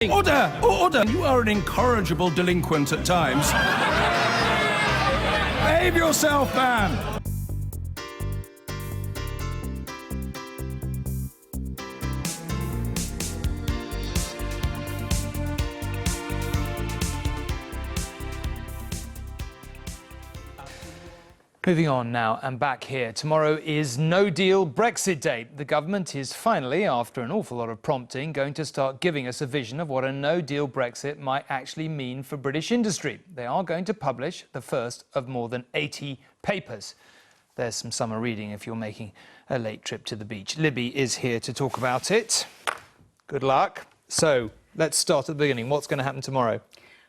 Order! Order! You are an incorrigible delinquent at times. Behave yourself, man! Moving on now and back here. Tomorrow is no-deal Brexit Day. The government is finally, after an awful lot of prompting, going to start giving us a vision of what a no-deal Brexit might actually mean for British industry. They are going to publish the first of more than 80 papers. There's some summer reading if you're making a late trip to the beach. Libby is here to talk about it. Good luck. So let's start at the beginning. What's going to happen tomorrow?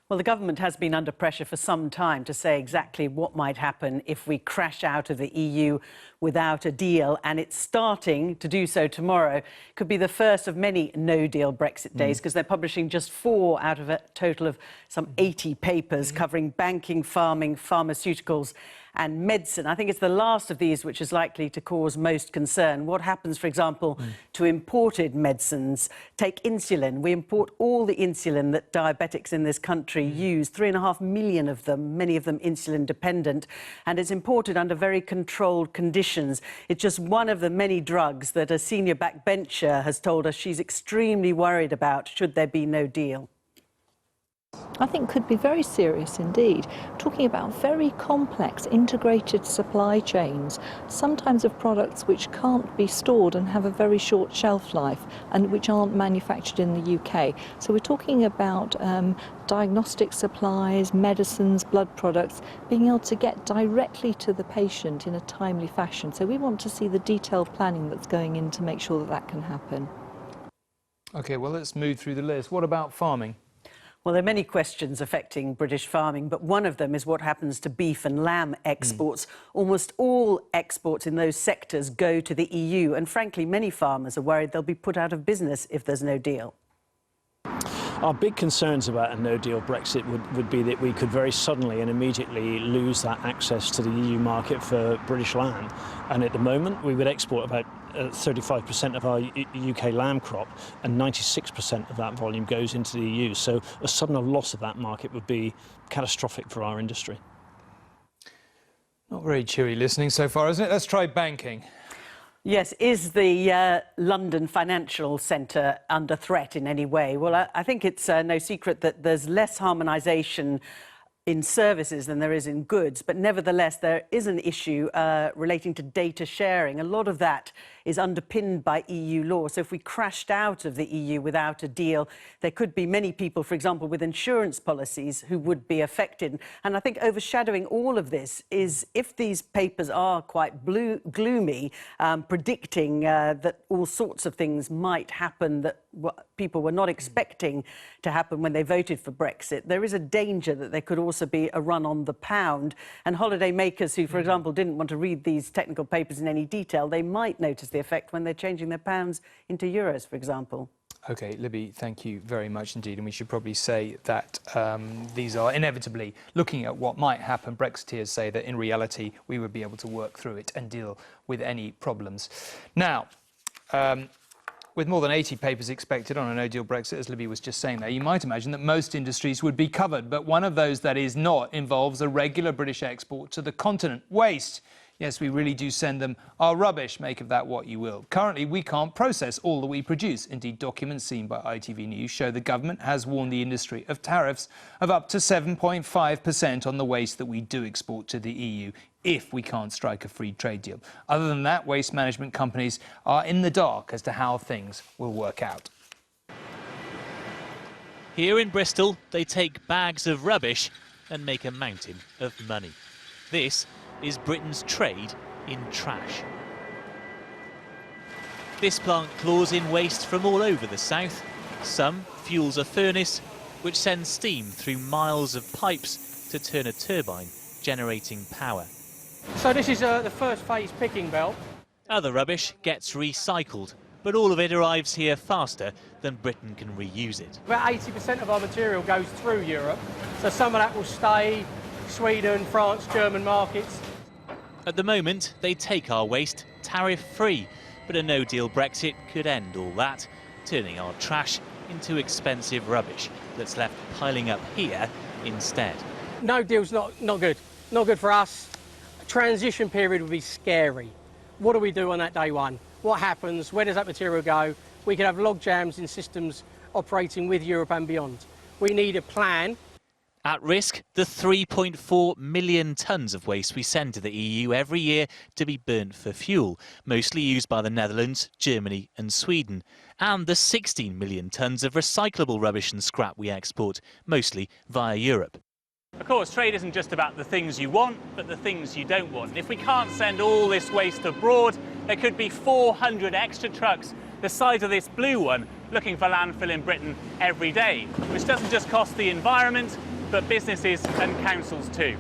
Well, the government has been under pressure for some time to say exactly what might happen if we crash out of the EU without a deal, and it's starting to do so tomorrow. Could be the first of many no-deal Brexit days, because they're publishing just 4 out of a total of some 80 papers covering banking, farming, pharmaceuticals and medicine. I think it's the last of these which is likely to cause most concern. What happens, for example, to imported medicines? Take insulin. We import all the insulin that diabetics in this country use, 3.5 million of them, many of them insulin dependent, and it's imported under very controlled conditions. It's just one of the many drugs that a senior backbencher has told us she's extremely worried about should there be no deal. I think could be very serious indeed. Talking about very complex integrated supply chains, sometimes of products which can't be stored and have a very short shelf life and which aren't manufactured in the UK. So we're talking about diagnostic supplies, medicines, blood products, being able to get directly to the patient in a timely fashion. So we want to see the detailed planning that's going in to make sure that that can happen. OK, well, let's move through the list. What about farming? Well, there are many questions affecting British farming, but one of them is what happens to beef and lamb exports. Almost all exports in those sectors go to the EU, and frankly, many farmers are worried they'll be put out of business if there's no deal. Our big concerns about a no-deal Brexit would be that we could very suddenly and immediately lose that access to the EU market for British lamb. And at the moment, we would export about 35% of our UK lamb crop, and 96% of that volume goes into the EU. So a sudden loss of that market would be catastrophic for our industry. Not very cheery listening so far, isn't it? Let's try banking. Yes, is the London financial centre under threat in any way? Well, I think it's no secret that there's less harmonisation in services than there is in goods, but nevertheless there is an issue relating to data sharing. A lot of that is underpinned by EU law. So if we crashed out of the EU without a deal, there could be many people, for example, with insurance policies who would be affected. And I think overshadowing all of this is if these papers are quite gloomy, predicting that all sorts of things might happen that people were not expecting to happen when they voted for Brexit, there is a danger that there could also be a run on the pound. And holiday makers who, for example, didn't want to read these technical papers in any detail, they might notice the effect when they're changing their pounds into euros, for example. OK, Libby, thank you very much indeed. And we should probably say that these are inevitably looking at what might happen. Brexiteers say that in reality we would be able to work through it and deal with any problems. Now, with more than 80 papers expected on a no-deal Brexit, as Libby was just saying there, you might imagine that most industries would be covered. But one of those that is not involves a regular British export to the continent. Waste. Yes, we really do send them our rubbish. Make of that what you will. Currently, we can't process all that we produce. Indeed, documents seen by ITV News show the government has warned the industry of tariffs of up to 7.5% on the waste that we do export to the EU if we can't strike a free trade deal. Other than that, waste management companies are in the dark as to how things will work out. Here in Bristol, they take bags of rubbish and make a mountain of money. This is Britain's trade in trash. This plant claws in waste from all over the south. Some fuels a furnace, which sends steam through miles of pipes to turn a turbine, generating power. So this is the first phase picking belt. Other rubbish gets recycled, but all of it arrives here faster than Britain can reuse it. About 80% of our material goes through Europe, so some of that will stay Sweden, France, German markets. At the moment, they take our waste tariff-free, but a no-deal Brexit could end all that, turning our trash into expensive rubbish that's left piling up here instead. No deal's not good. Not good for us. A transition period would be scary. What do we do on that day one? What happens? Where does that material go? We could have log jams in systems operating with Europe and beyond. We need a plan. At risk, the 3.4 million tonnes of waste we send to the EU every year to be burnt for fuel, mostly used by the Netherlands, Germany and Sweden, and the 16 million tonnes of recyclable rubbish and scrap we export, mostly via Europe. Of course, trade isn't just about the things you want, but the things you don't want. And if we can't send all this waste abroad, there could be 400 extra trucks the size of this blue one looking for landfill in Britain every day, which doesn't just cost the environment, but businesses and councils too.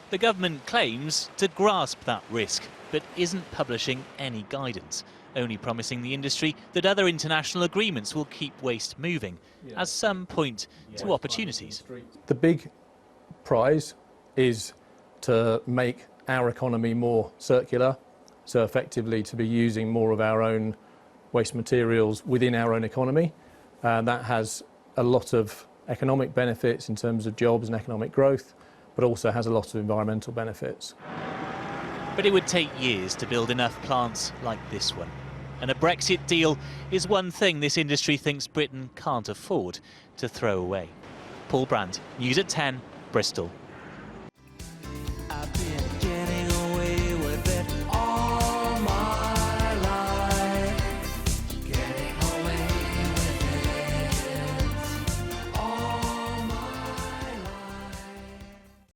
The government claims to grasp that risk, but isn't publishing any guidance, only promising the industry that other international agreements will keep waste moving, as some point to opportunities. The big prize is to make our economy more circular, so effectively to be using more of our own waste materials within our own economy. That has a lot of economic benefits in terms of jobs and economic growth, but also has a lot of environmental benefits. But it would take years to build enough plants like this one. And a Brexit deal is one thing this industry thinks Britain can't afford to throw away. Paul Brandt, News at 10, Bristol.